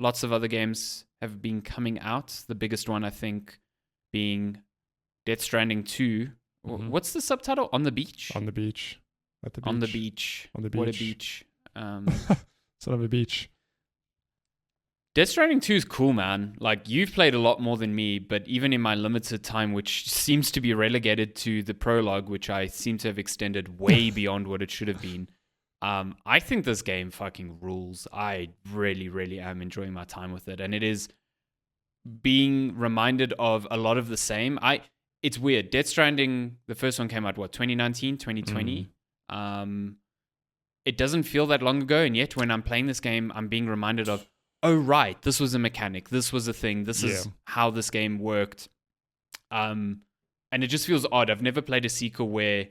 lots of other games have been coming out. The biggest one, I think, being Death Stranding 2. What's the subtitle? On the Beach? On the beach. At the beach. On the Beach. On the beach. What a beach. Son of a beach. Death Stranding 2 is cool, man. Like, you've played a lot more than me, but even in my limited time, which seems to be relegated to the prologue, which I seem to have extended way beyond what it should have been, I think this game fucking rules. I really, really am enjoying my time with it. And it is being reminded of a lot of the same. It's weird. Death Stranding, the first one came out, 2019, 2020? It doesn't feel that long ago, and yet when I'm playing this game, I'm being reminded of, oh, right, this was a mechanic. This was a thing. This is how this game worked. And it just feels odd. I've never played a sequel where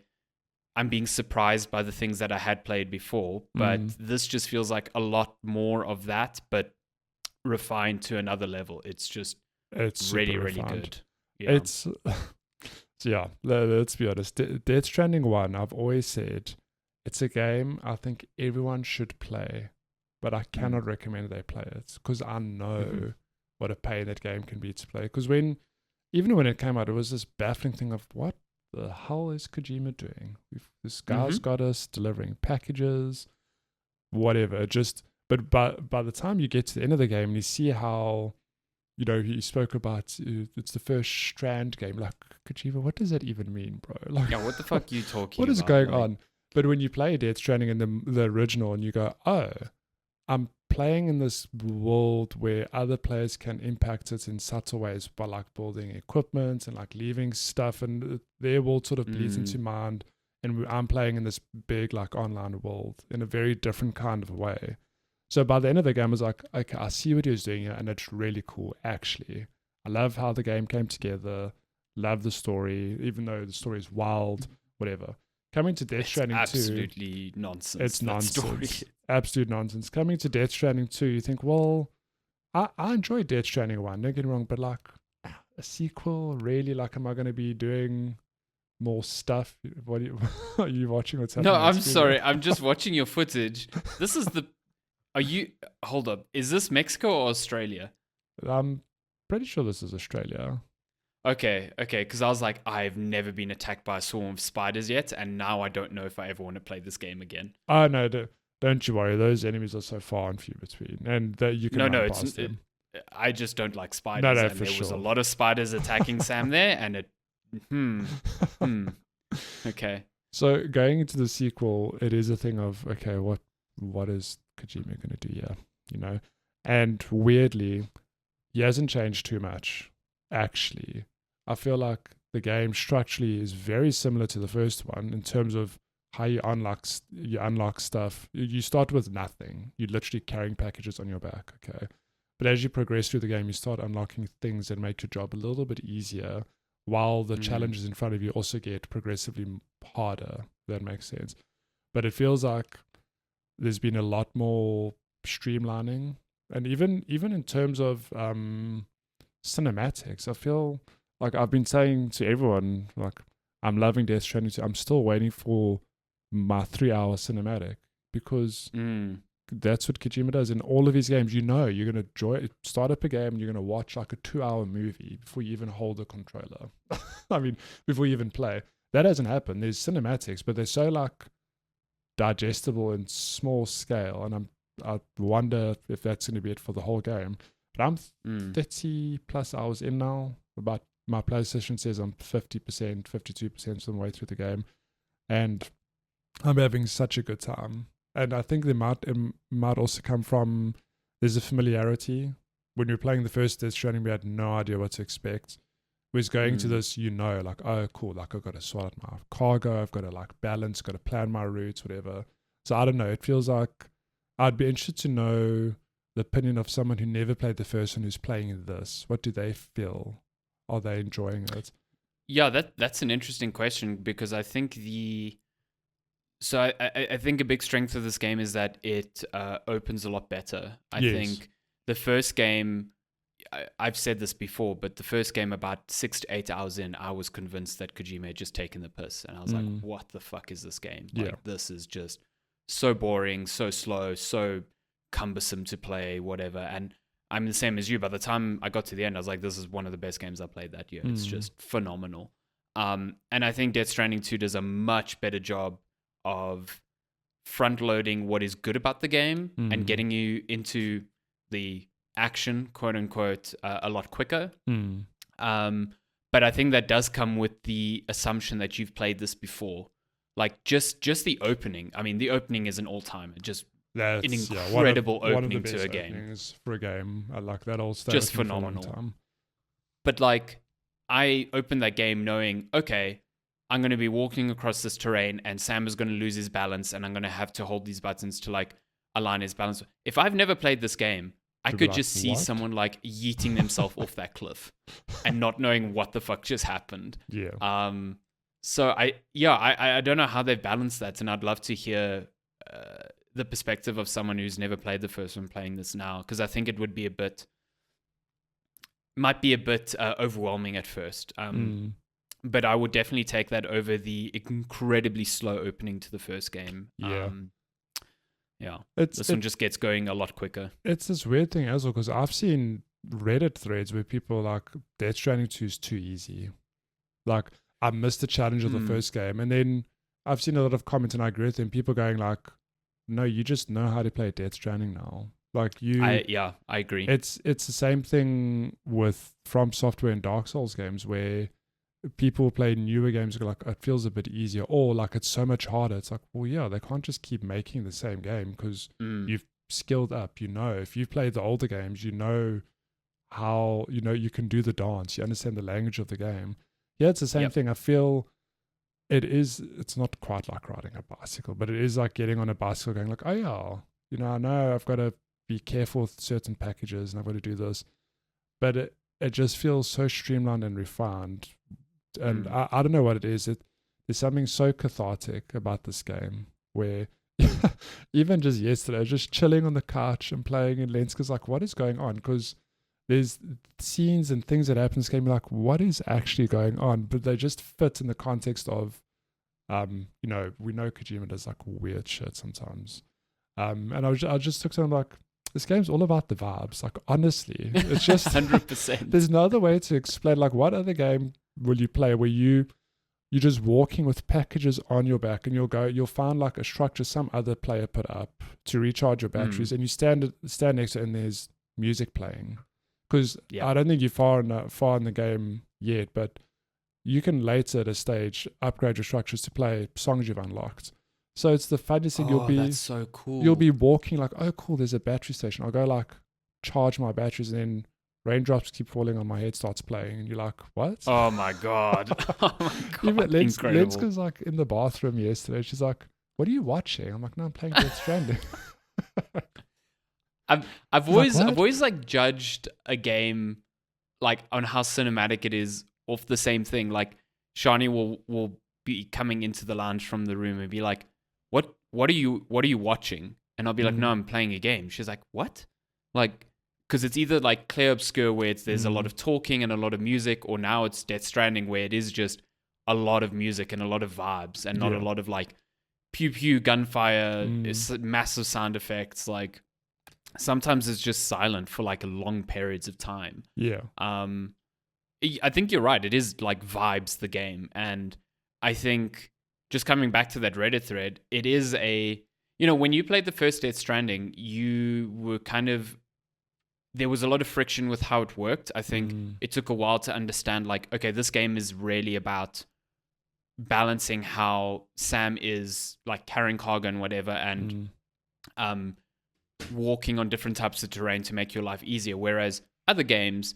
I'm being surprised by the things that I had played before, but this just feels like a lot more of that, but refined to another level. It's really, really good. Yeah. It's, let's be honest. Death Stranding 1, I've always said, it's a game I think everyone should play. But I cannot recommend they play it because I know what a pain that game can be to play. Because even when it came out, it was this baffling thing of what the hell is Kojima doing? This guy's got us delivering packages, whatever. But by the time you get to the end of the game and you see how, he spoke about it's the first Strand game. Like, Kojima, what does that even mean, bro? Like, yeah, what the fuck are you talking what about? What is going on? But when you play Death Stranding in the original and you go, oh, I'm playing in this world where other players can impact it in subtle ways by like building equipment and like leaving stuff, and their world sort of bleeds into mine, and I'm playing in this big like online world in a very different kind of way. So by the end of the game, I was like, okay, I see what he was doing here, and it's really cool, actually. I love how the game came together, love the story, even though the story is wild, whatever. Coming to Death Stranding 2... absolutely nonsense. It's nonsense. Story. Absolute nonsense. Coming to Death Stranding 2, you think, well, I enjoyed Death Stranding 1, don't get me wrong, but like, a sequel, really? Like, am I going to be doing more stuff? What are you watching? What's happening? No, I'm sorry. I'm just watching your footage. This is hold up. Is this Mexico or Australia? I'm pretty sure this is Australia. Okay, because I was like, I've never been attacked by a swarm of spiders yet, and now I don't know if I ever want to play this game again. Oh, no, don't you worry. Those enemies are so far and few between, and you can run past them. I just don't like spiders, and there was a lot of spiders attacking Sam there, and it... Okay. So going into the sequel, it is a thing of, okay, what is Kojima going to do here? And weirdly, he hasn't changed too much, actually. I feel like the game structurally is very similar to the first one in terms of how you unlock stuff. You start with nothing. You're literally carrying packages on your back, okay? But as you progress through the game, you start unlocking things that make your job a little bit easier, while the challenges in front of you also get progressively harder, if that makes sense. But it feels like there's been a lot more streamlining. And even in terms of cinematics, I feel like I've been saying to everyone, like, I'm loving Death Stranding 2. I'm still waiting for my 3-hour cinematic because that's what Kojima does in all of his games. You're going to start up a game and you're going to watch like a 2-hour movie before you even hold a controller. I mean, before you even play. That hasn't happened. There's cinematics, but they're so like digestible and small scale, and I wonder if that's going to be it for the whole game. But I'm 30 plus hours in now. About my PlayStation says I'm 50%, 52% of the way through the game, and I'm having such a good time. And I think it might also come from there's a familiarity. When we were playing the first Death Stranding, we had no idea what to expect. Whereas going to this, like, oh, cool, like I've got to sort out my cargo, I've got to like balance, got to plan my routes, whatever. So I don't know. It feels like I'd be interested to know the opinion of someone who never played the first one who's playing this. What do they feel? Are they enjoying it? Yeah, that's an interesting question, because I think I think a big strength of this game is that it opens a lot better. I think the first game, I've said this before, but the first game, about 6 to 8 hours in, I was convinced that Kojima had just taken the piss. And I was like, what the fuck is this game? Like, this is just so boring, so slow, so cumbersome to play, whatever. And I'm the same as you. By the time I got to the end, I was like, this is one of the best games I played that year. It's just phenomenal. And I think Death Stranding 2 does a much better job of front loading what is good about the game and getting you into the action, quote unquote, a lot quicker. But I think that does come with the assumption that you've played this before. Like just the opening. I mean, the opening is an all-timer. Just an incredible opening to a game. For a game, I like that old stuff. Just phenomenal. But like, I opened that game knowing, okay, I'm going to be walking across this terrain and Sam is going to lose his balance and I'm going to have to hold these buttons to like align his balance. If I've never played this game, I could just see someone like yeeting themselves off that cliff and not knowing what the fuck just happened. Yeah. So I don't know how they've balanced that, and I'd love to hear the perspective of someone who's never played the first one playing this now, because I think it would be might be a bit overwhelming at first. But I would definitely take that over the incredibly slow opening to the first game. Yeah. This one just gets going a lot quicker. It's this weird thing as well, because I've seen Reddit threads where people are like, Death Stranding 2 is too easy. Like, I missed the challenge of the first game. And then I've seen a lot of comments, and I agree with them, people going like, no, you just know how to play Death Stranding now. Like I agree. It's the same thing with From Software and Dark Souls games, where people play newer games go like, it feels a bit easier, or like it's so much harder. It's like, well, yeah, they can't just keep making the same game, because you've skilled up. If you've played the older games, you know how, you can do the dance, you understand the language of the game. Yeah, it's the same thing. I feel it's not quite like riding a bicycle, but it is like getting on a bicycle going like, oh yeah, I know I've got to be careful with certain packages and I've got to do this, but it just feels so streamlined and refined. And I don't know what it is. There's something so cathartic about this game, where even just yesterday, I was just chilling on the couch and playing, and Lenska's like, what is going on? Because there's scenes and things that happen in this game, like, what is actually going on? But they just fit in the context of, we know Kojima does like weird shit sometimes. And I just took something like, this game's all about the vibes. Like, honestly, it's just 100%. There's no other way to explain. Like, what other game will you play where you're just walking with packages on your back, and you'll find like a structure some other player put up to recharge your batteries, and you stand next to it and there's music playing. Because I don't think you're far in the game yet, but you can later at a stage upgrade your structures to play songs you've unlocked. So it's the funniest thing. That's so cool. You'll be walking like, oh cool, there's a battery station. I'll go like charge my batteries, and then raindrops keep falling on my head, starts playing, and you're like, what? Oh my god. Oh my god. Even Incredible. Lenska's like in the bathroom yesterday. She's like, what are you watching? I'm like, no, I'm playing Death Stranding. I've always like judged a game like on how cinematic it is off the same thing. Like Shani will be coming into the lounge from the room and be like, what are you watching? And I'll be like, no, I'm playing a game. She's like, what? Like, because it's either like clear obscure where there's a lot of talking and a lot of music, or now it's Death Stranding where it is just a lot of music and a lot of vibes and not a lot of like pew pew gunfire, massive sound effects. Like sometimes it's just silent for like long periods of time. Yeah. I think you're right. It is like vibes the game, and I think just coming back to that Reddit thread, it is when you played the first Death Stranding, you were there was a lot of friction with how it worked. I think it took a while to understand, like, okay, this game is really about balancing how Sam is like carrying cargo and whatever, and walking on different types of terrain to make your life easier. Whereas other games,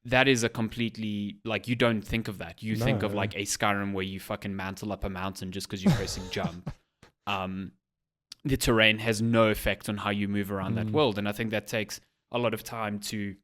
that is a completely, like, you don't think of that. You think of like a Skyrim where you fucking mantle up a mountain just because you're pressing jump. The terrain has no effect on how you move around that world. And I think that takes a lot of time to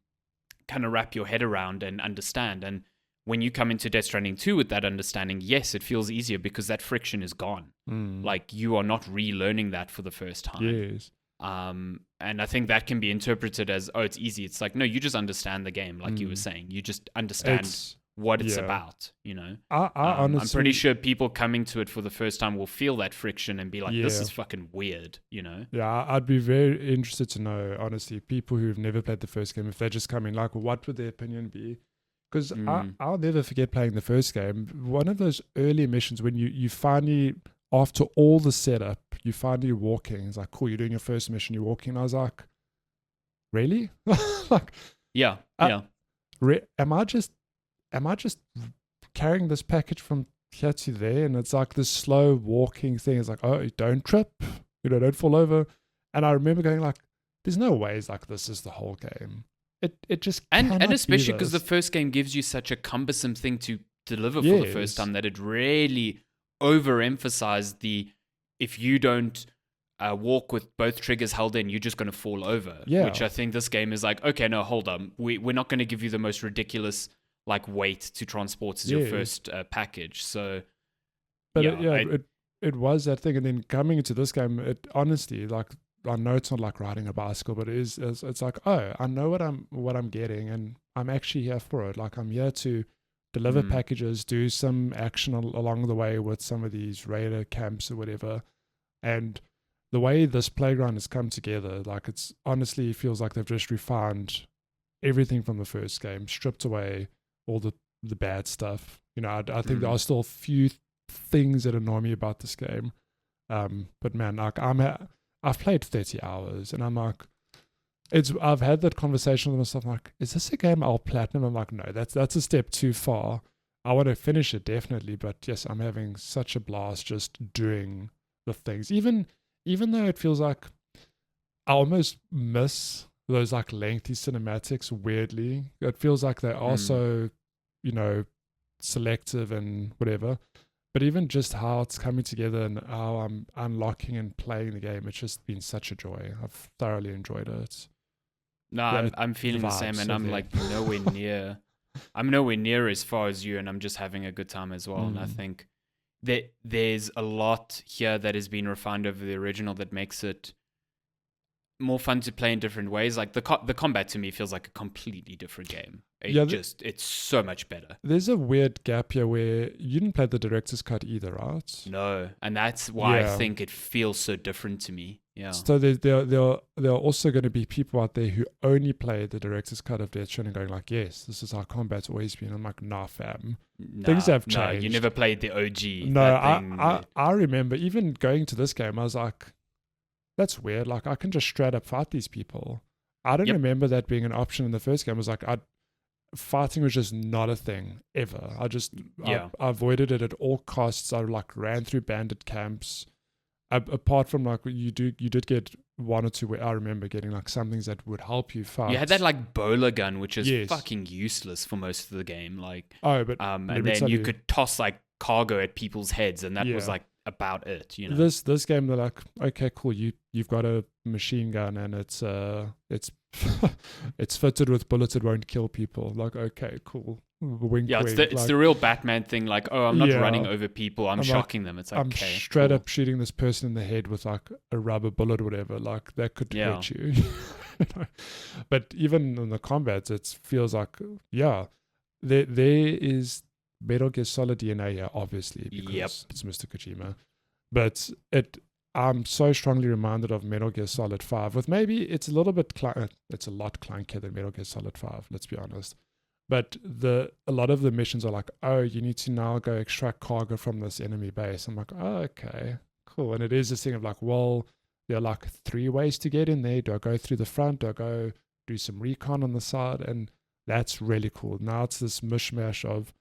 kind of wrap your head around and understand. And when you come into Death Stranding 2 with that understanding, yes, it feels easier because that friction is gone. Like, you are not relearning that for the first time. Yes. And I think that can be interpreted as, oh, it's easy. It's like, no, you just understand the game, like you were saying. You just understand what it's Yeah. about, you know. I I'm pretty honestly, sure people coming to it for the first time will feel that friction and be like, this yeah. is fucking weird, you know. Yeah, I'd be very interested to know, honestly, people who've never played the first game, if they just come in, like, what would their opinion be? Because Mm. I'll never forget playing the first game. One of those early missions when you finally, after all the setup, you finally walking. It's like, cool, you're doing your first mission, you're walking. And I was like, really? Like, Yeah, uh, yeah. am I just carrying this package from here to there? And it's like this slow walking thing. It's like, oh, don't trip, don't fall over. And I remember going like, there's no ways like this is the whole game. It just And cannot be especially because the this. first game gives you such a cumbersome thing to deliver for the first Yes. time that it really overemphasized the if you don't walk with both triggers held in, you're just going to fall over. Yeah. Which I think this game is like, okay, no, hold on. We're not going to give you the most ridiculous like weight to transport as your Yes. first package. So But yeah, it was that thing. And then coming into this game, it honestly, like, I know it's not like riding a bicycle, but it's like, oh, I know what I'm getting, and I'm actually here for it. Like, I'm here to deliver packages, do some action along the way with some of these raider camps or whatever. And the way this playground has come together, like, it's honestly feels like they've just refined everything from the first game, stripped away all the bad stuff. I think there are still a few things that annoy me about this game. But man, like, I've played 30 hours and I'm like, I've had that conversation with myself. I'm like, is this a game I'll platinum? I'm like, no, that's a step too far. I want to finish it definitely, but yes, I'm having such a blast just doing the things. Even though it feels like I almost miss those like lengthy cinematics, weirdly. It feels like they are so, selective and whatever. But even just how it's coming together and how I'm unlocking and playing the game, it's just been such a joy. I've thoroughly enjoyed it. no, Yeah, I'm the feeling the same, vibes and are I'm there. like nowhere near. I'm nowhere near as far as you, and I'm just having a good time as well. And I think that there's a lot here that has been refined over the original that makes it more fun to play in different ways. Like the combat to me feels like a completely different game. Yeah, It's so much better. there's a weird gap here where you didn't play the director's cut either, right? No, and that's why I Yeah. think it feels so different to me. Yeah. So there are also going to be people out there who only play the director's cut of Death Stranding going like, yes, this is how combat's always been. I'm like, nah, fam. Things have No, you changed. never played the OG. No, that thing. I remember even going to this game, I was like, that's weird. Like, I can just straight up fight these people. I don't Yep. remember that being an option in the first game. It was like, fighting was just not a thing ever. Yeah. I avoided it at all costs. I like ran through bandit camps. Apart from like you did get one or two where I remember getting like some things that would help you fight. You had that like bowler gun, which is Yes. fucking useless for most of the game. Like, Oh, but and let me then tell you could toss like cargo at people's heads, and that was Yeah. like about it. You know. This game, they're like, okay, cool. You've got a machine gun and it's it's fitted with bullets. It won't kill people. Like, okay, cool. Wink, Yeah, wink. it's the real Batman thing. Like, oh, I'm not Yeah. running over people. I'm I'm like, shocking them. It's like, I'm okay, straight cool. up shooting this person in the head with like a rubber bullet or whatever. Like, that could Yeah. hurt you. But even in the combats, it feels like, yeah, there is Metal Gear Solid DNA here, obviously, because it's Mr. Kojima. But I'm so strongly reminded of Metal Gear Solid 5. With maybe it's a little bit it's a lot clunkier than Metal Gear Solid 5. Let's be honest. But a lot of the missions are like, oh, you need to now go extract cargo from this enemy base. I'm like, oh, okay, cool. And it is this thing of like, well, there are like 3 ways to get in there. Do I go through the front? Do I go do some recon on the side? And that's really cool. Now it's this mishmash of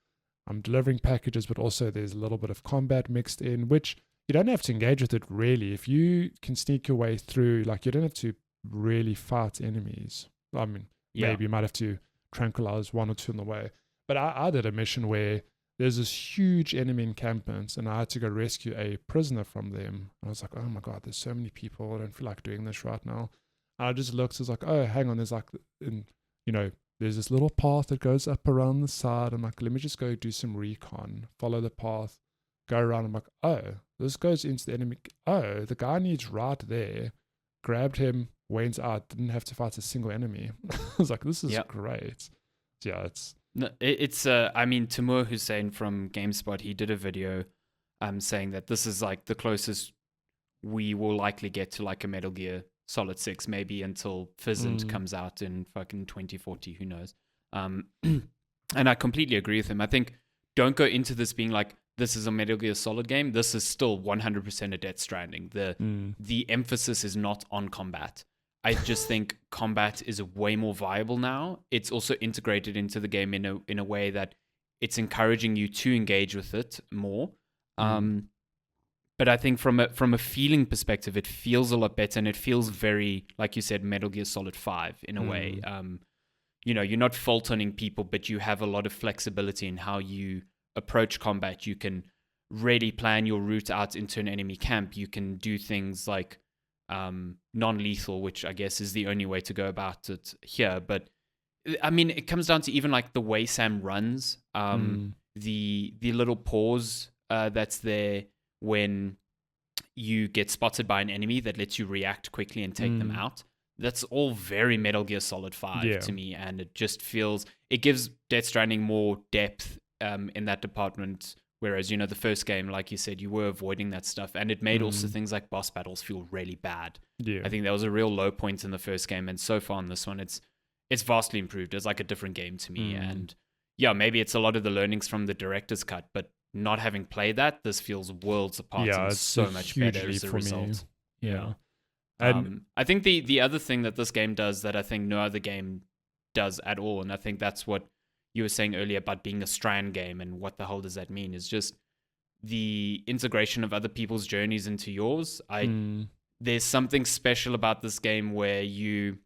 I'm delivering packages, but also there's a little bit of combat mixed in, which you don't have to engage with it really. If you can sneak your way through, like, you don't have to really fight enemies. I mean, maybe you might have to tranquilize 1 or 2 on the way. But I did a mission where there's this huge enemy encampment and I had to go rescue a prisoner from them. And I was like, oh my God, there's so many people. I don't feel like doing this right now. And I just looked, I was like, oh, hang on, there's like, there's this little path that goes up around the side. I'm like, let me just go do some recon, follow the path, go around. I'm like, oh, this goes into the enemy. Oh, the guy needs right there. Grabbed him, went out, didn't have to fight a single enemy. I was like, this is great. Yeah, No, it's I mean, Timur Hussein from GameSpot, he did a video saying that this is like the closest we will likely get to like a Metal Gear Solid 6, maybe until Fizzant Mm, comes out in fucking 2040, who knows. And I completely agree with him. I think don't go into this being like this is a Metal Gear Solid game. This is still 100% a Death Stranding. mm, The emphasis is not on combat. I just think combat is way more viable now. It's also integrated into the game in a way that it's encouraging you to engage with it more. mm, But I think from a feeling perspective, it feels a lot better, and it feels very, like you said, Metal Gear Solid 5 in a way. mm, You're not fault-toning people, but you have a lot of flexibility in how you approach combat. You can really plan your route out into an enemy camp. You can do things like non-lethal, which I guess is the only way to go about it here. But I mean, it comes down to even like the way Sam runs, mm, the little pause that's there when you get spotted by an enemy that lets you react quickly and take them mm. out. That's all very Metal Gear Solid 5 Yeah. to me, and it just feels it gives Death Stranding more depth in that department. Whereas, the first game, like you said, you were avoiding that stuff, and it made also Mm, things like boss battles feel really bad. yeah. I think that was a real low point in the first game, and so far in this one, it's vastly improved. It's like a different game to me, Mm. and yeah, maybe it's a lot of the learnings from the director's cut, but not having played that, this feels worlds apart Yeah, and it's a so much huge better leap as a for me. result. Yeah. And I think the other thing that this game does that I think no other game does at all, and I think that's what you were saying earlier about being a Strand game and what the hell does that mean, is just the integration of other people's journeys into yours. mm, There's something special about this game where you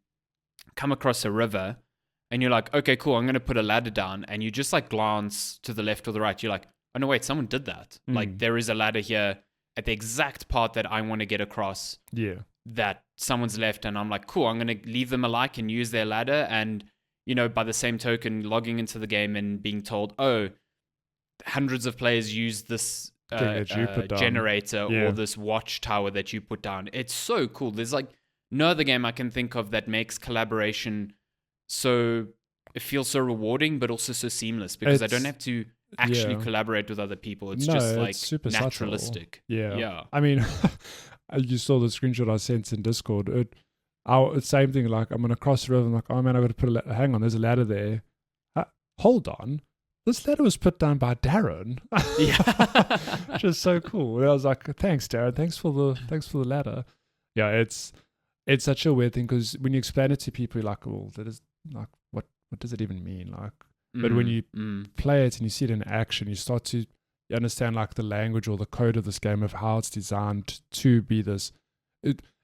come across a river and you're like, okay, cool, I'm going to put a ladder down. And you just like glance to the left or the right. You're like, oh, no, wait, someone did that. Like, mm, there is a ladder here at the exact part that I want to get across yeah. that someone's left. And I'm like, cool, I'm going to leave them a like and use their ladder. And, by the same token, logging into the game and being told, oh, hundreds of players use this Thing that you put down. generator Yeah. or this watchtower that you put down. It's so cool. There's like no other game I can think of that makes collaboration so it feels so rewarding, but also so seamless because I don't It's have to actually yeah. collaborate with other people. It's No, just like it's super naturalistic. subtle. Yeah. Yeah. I mean, you saw the screenshot I sent in Discord. It's same thing. Like I'm gonna cross the river. I'm like, oh man, I got to put hang on. There's a ladder there. Hold on. This ladder was put down by Darren. Yeah. Which is so cool. And I was like, thanks, Darren. Thanks for the ladder. Yeah, it's such a weird thing because when you explain it to people, you're like, well, that is like what does it even mean? Like, but when you play it and you see it in action, you start to understand like the language or the code of this game of how it's designed to be this.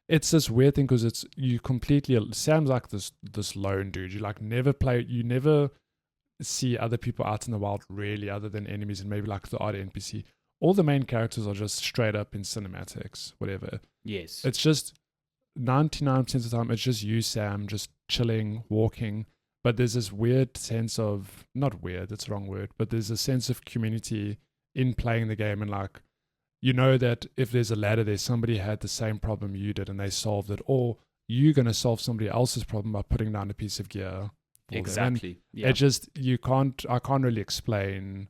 It's this weird thing because it's you completely. Sam's like this lone dude. You like never play. You never see other people out in the wild really, other than enemies and maybe like the odd NPC. All the main characters are just straight up in cinematics, whatever. Yes. It's just 99% of the time, it's just you, Sam, just chilling, walking. But there's this weird sense of, not weird, that's the wrong word, but there's a sense of community in playing the game. And like, you know that if there's a ladder there, somebody had the same problem you did and they solved it. Or you're going to solve somebody else's problem by putting down a piece of gear. Exactly. Yeah. It just, I can't really explain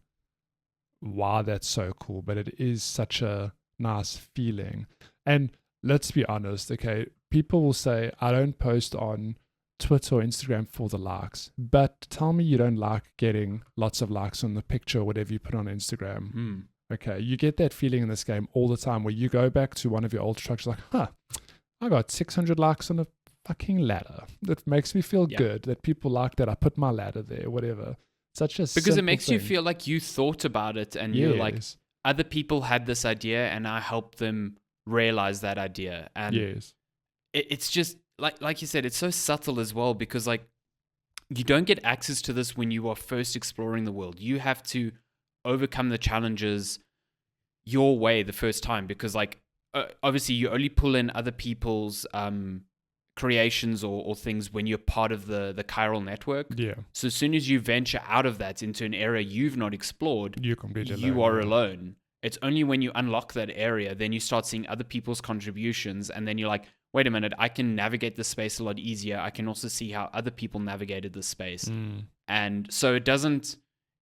why that's so cool, but it is such a nice feeling. And let's be honest, okay, people will say, I don't post on Twitter or Instagram for the likes, but tell me you don't like getting lots of likes on the picture or whatever you put on Instagram. Okay, you get that feeling in this game all the time where you go back to one of your old trucks like, I got 600 likes on a fucking ladder. That makes me feel good that people like that. I put my ladder there, whatever. Such a because it makes thing. you feel like you thought about it and you're like, other people had this idea and I helped them realize that idea. And it's just like you said, it's so subtle as well because like you don't get access to this when you are first exploring the world. You have to overcome the challenges your way the first time because like obviously you only pull in other people's creations or things when you're part of the chiral network. Yeah. So as soon as you venture out of that into an area you've not explored, you are alone. It's only when you unlock that area, then you start seeing other people's contributions, and then you're like, wait a minute, I can navigate the space a lot easier. I can also see how other people navigated the space. And so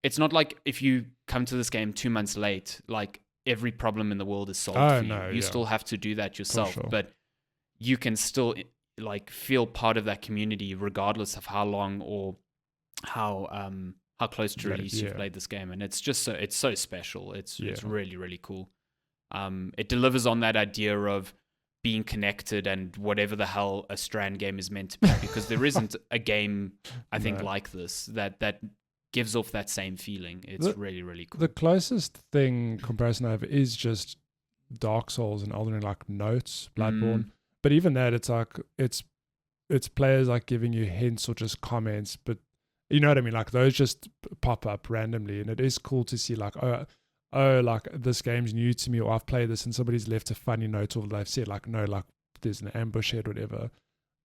it's not like if you come to this game 2 months late, like every problem in the world is solved for you. No, you still have to do that yourself, sure. but you can still like feel part of that community regardless of how long or how close to release you've played this game. And it's just it's so special. It's really, really cool. It delivers on that idea of being connected and whatever the hell a Strand game is meant to be, because there isn't a game I think like this that gives off that same feeling. It's really, really cool. The closest thing comparison I have is just Dark Souls and Elden Ring, like notes, Bloodborne. But even that, it's like it's players like giving you hints or just comments, but you know what I mean? Like those just pop up randomly, and it is cool to see like, oh, like this game's new to me, or I've played this and somebody's left a funny note, or they've said like, no, like there's an ambush head, whatever.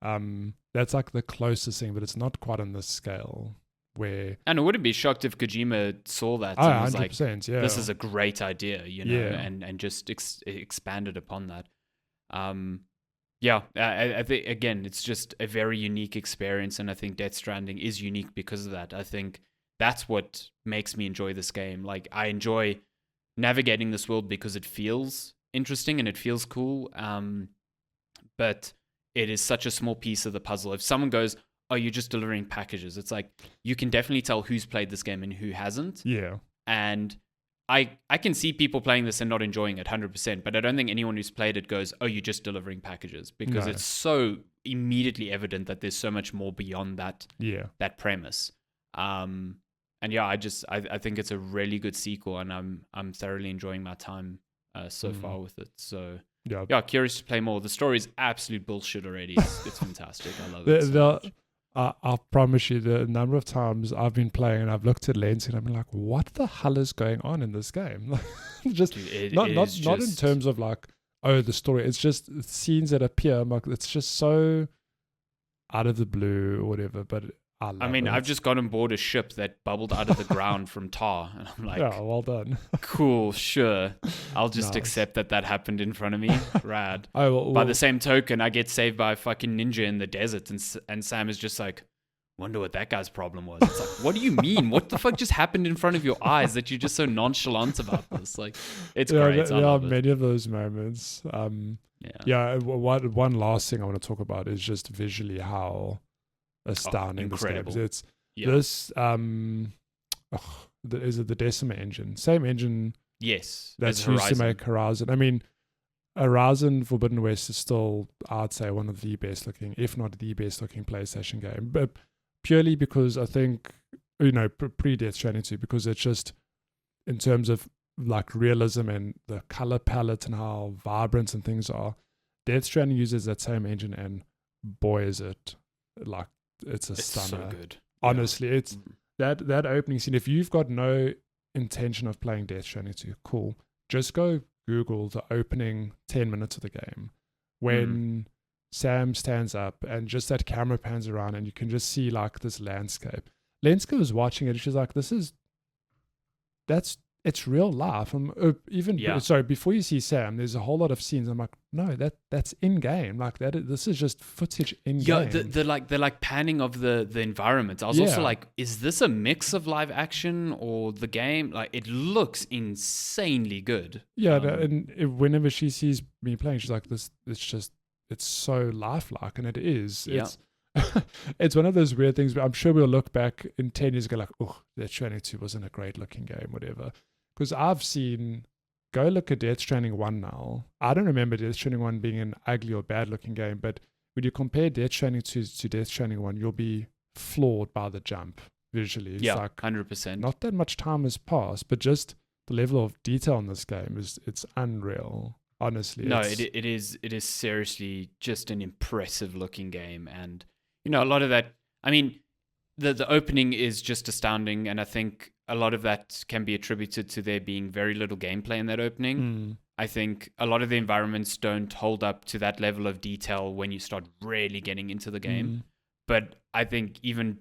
That's like the closest thing, but it's not quite on this scale. And I wouldn't be shocked if Kojima saw that and was like, this is a great idea, you know, and just expanded upon that. I think, again, it's just a very unique experience, and I think Death Stranding is unique because of that. I think that's what makes me enjoy this game. Like, I enjoy navigating this world because it feels interesting and it feels cool, but it is such a small piece of the puzzle. If someone goes, oh, you're just delivering packages, it's like, you can definitely tell who's played this game and who hasn't. Yeah. And I can see people playing this and not enjoying it 100%, but I don't think anyone who's played it goes, oh, you're just delivering packages, because it's so immediately evident that there's so much more beyond that premise. And I think it's a really good sequel, and I'm thoroughly enjoying my time so far with it. So curious to play more. The story is absolute bullshit already. It's fantastic. I love it so much. I promise you, the number of times I've been playing and I've looked at Lens and I've been like, what the hell is going on in this game? Just Dude, not in terms of like, oh, the story. It's just scenes that appear. I'm like, it's just so out of the blue or whatever. But I mean, I've just got on board a ship that bubbled out of the ground from tar, and I'm like, yeah, well done. Cool, sure. I'll just accept that happened in front of me. Rad. Well, by the same token, I get saved by a fucking ninja in the desert, and Sam is just like, wonder what that guy's problem was. It's like, what do you mean? What the fuck just happened in front of your eyes that you're just so nonchalant about this? Like, it's great. There are many of those moments. One last thing I want to talk about is just visually how astounding this game is. It's this is it the Decima engine, same engine that's used to make Horizon. I mean, Horizon Forbidden West is still, I'd say, one of the best looking, if not the best looking PlayStation game, but purely because I think, you know, pre Death Stranding 2, because it's just in terms of like realism and the color palette and how vibrant and things are, Death Stranding uses that same engine, and boy is it like, it's stunner. So good. Honestly, it's that opening scene. If you've got no intention of playing Death Stranding 2, cool. Just go Google the opening 10 minutes of the game when Sam stands up and just that camera pans around and you can just see like this landscape. Lenska was watching it and she's like, it's real life. Sorry, before you see Sam, there's a whole lot of scenes. I'm like, no, that's in game. Like this is just footage in game. Yeah, the panning of the environment. I was also like, is this a mix of live action or the game? Like, it looks insanely good. Yeah, and whenever she sees me playing, she's like, it's so lifelike, and it is. It's one of those weird things, but I'm sure we'll look back in 10 years and go like, oh, Death Stranding 2 wasn't a great looking game, whatever. Because I've seen, go look at Death Stranding 1 now. I don't remember Death Stranding 1 being an ugly or bad looking game, but when you compare Death Stranding 2 to Death Stranding 1, you'll be floored by the jump visually. It's like 100%. Not that much time has passed, but just the level of detail in this game it's unreal. Honestly. No, it is seriously just an impressive looking game. And, you know, a lot of that, I mean, the opening is just astounding, and I think a lot of that can be attributed to there being very little gameplay in that opening. I think a lot of the environments don't hold up to that level of detail when you start really getting into the game. But I think even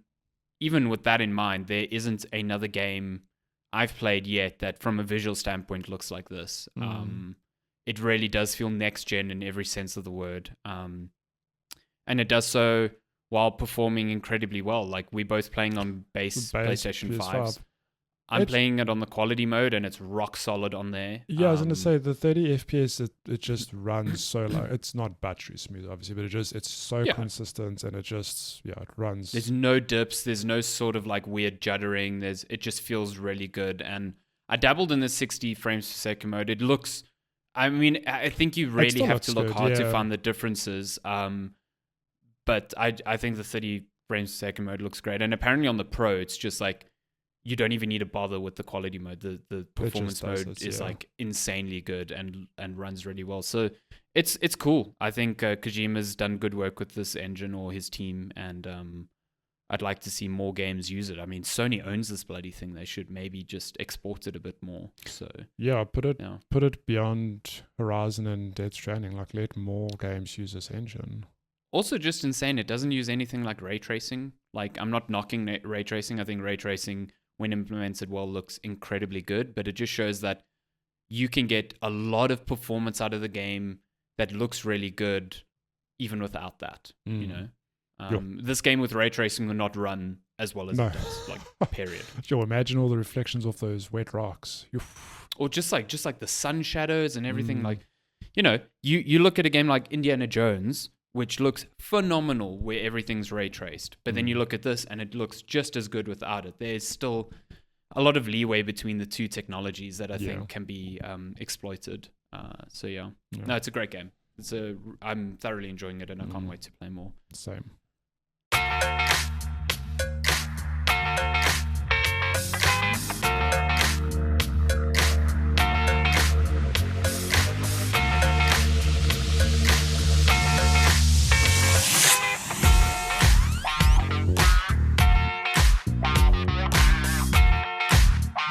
with that in mind, there isn't another game I've played yet that from a visual standpoint looks like this. It really does feel next gen in every sense of the word. and it does so while performing incredibly well. Like we're both playing on base PlayStation 5s. I'm playing it on the quality mode, and it's rock solid on there. Yeah, I was gonna say the 30 FPS, it just runs so low. It's not battery smooth, obviously, but it's so consistent, and it runs. There's no dips. There's no sort of like weird juddering. It just feels really good. And I dabbled in the 60 frames per second mode. It looks. I mean, I think you really have to look hard to find the differences. But I think the 30 frames per second mode looks great. And apparently on the Pro, it's just like, you don't even need to bother with the quality mode. The performance mode is like insanely good and runs really well. So it's cool. I think Kojima's done good work with this engine, or his team, and I'd like to see more games use it. I mean, Sony owns this bloody thing. They should maybe just export it a bit more. So put it beyond Horizon and Death Stranding. Like, let more games use this engine. Also, just insane. It doesn't use anything like ray tracing. Like, I'm not knocking ray tracing. I think ray tracing, when implemented well, looks incredibly good, but it just shows that you can get a lot of performance out of the game that looks really good even without that, you know? This game with ray tracing will not run as well as it does, like, period. Yo, imagine all the reflections off those wet rocks. Or just like the sun shadows and everything. Like, you know, you look at a game like Indiana Jones, which looks phenomenal where everything's ray traced. But then you look at this and it looks just as good without it. There's still a lot of leeway between the two technologies that I think can be exploited. No, it's a great game. I'm thoroughly enjoying it, and I can't wait to play more. Same.